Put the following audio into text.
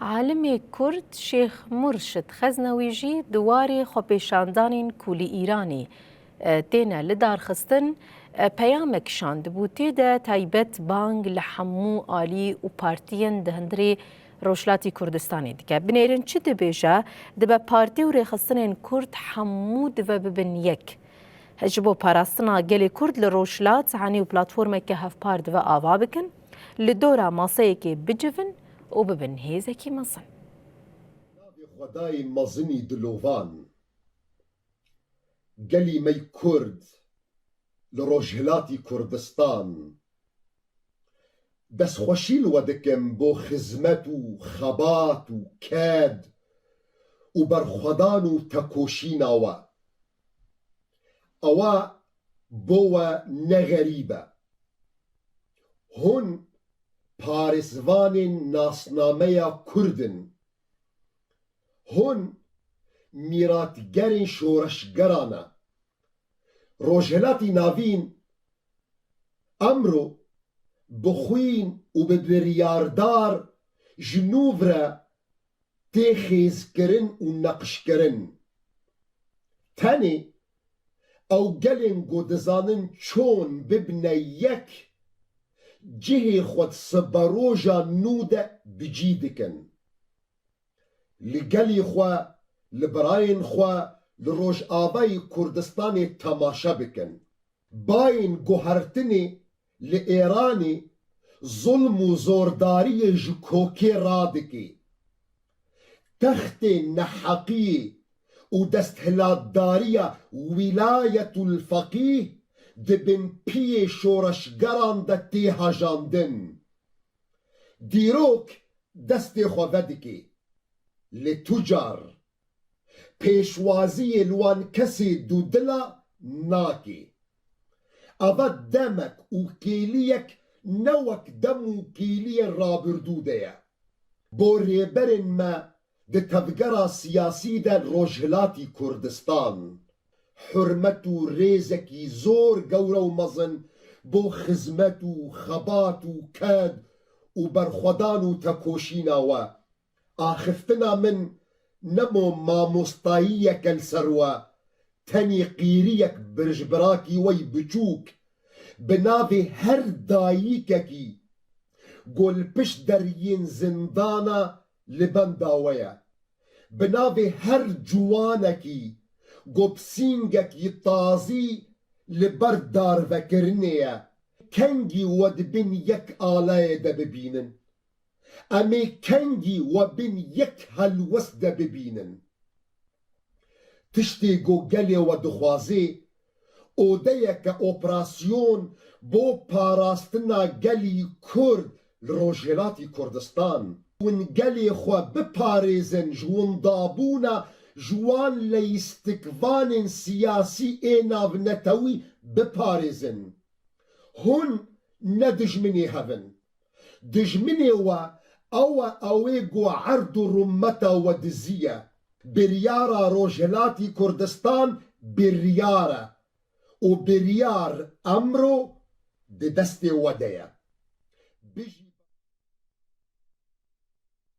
عالم کرد شیخ مرشد خزنویجی دواری خوپیشاندان کولی ایرانی تینا لدار خستن پیامک شاند بوتی ده تایبت بانگ لحمو آلی و پارتین دهندری روشلاتی کردستانی دیگه بنیرن چی دبیجه دبه پارتی و ریخستن کرد حمو دبه ببن یک هجبو پاراستنا گلی کرد لروشلات عنی و پلاتفورمه که هف پارد و آوا بکن لدورا ماسه که بجفن و ببن هیزه کی مصن خدای مزنی دلوان گلی می کرد لروجهلاتی کردستان دست خوشیل ودکم بو خزمت و خبات و کاد و برخدان و تکوشین اوا بو نغریبه هن پارسوان ناسنامه کردن هن میراتگرین شورشگرانه روجهلاتی ناوین امرو بخوین و ببریاردار جنوبره تخیز کرن و نقش کرن تانی او گلن گودزانن چون ببنه یک جه خود سبروجا نوده بجیدکن لگلی خوا لبراین خوا لروج آبای کردستان تماشا بکن باین گوهرتنی لإیرانی ظلم و زورداری جکوکی رادکی تخت نحقی و دستهلادداری ولایت الفقیه دبن پی شورشگران ده تی هجاندن دیروک دست خوودکی لتجار پیشوازی لوان کسی دودلا ناکی اوا دمک و کیلیک نوک دم و کیلی رابردوده بو ریبرن ما ده تفگرا سیاسی ده روجهلاتی کردستان حرمت و ریزکی زور گوره و مزن بو خزمت و خبات و کد و برخودان و تکوشینا و آخفتنا من نمو ماموستاییک السروه تنی قیریک برجبراکی وی بچوک بناوی هر داییککی گل پش درین زندانا لبنداویه بناوی هر جوانکی گوبسینگکی تازی لبردار وکرنیه کنگی ود بین یک آلای ده ببینن امی کنگی و بین یک هلوس ده ببینن تشتی گو گلی و دخوازی او ده یک اپراسیون بو پاراستنا گلی کرد لروجهلاتی کردستان ون گلی خو بپاریزن جون دابونا جوان لیستکوان سیاسی ایناو نتوی بپاریزن هن ندجمنی هفن دجمنی و اوی گو عرض رمتا و دزیه بریارا روجهلاتی کردستان بریاره و بریار امرو ده دست ودیه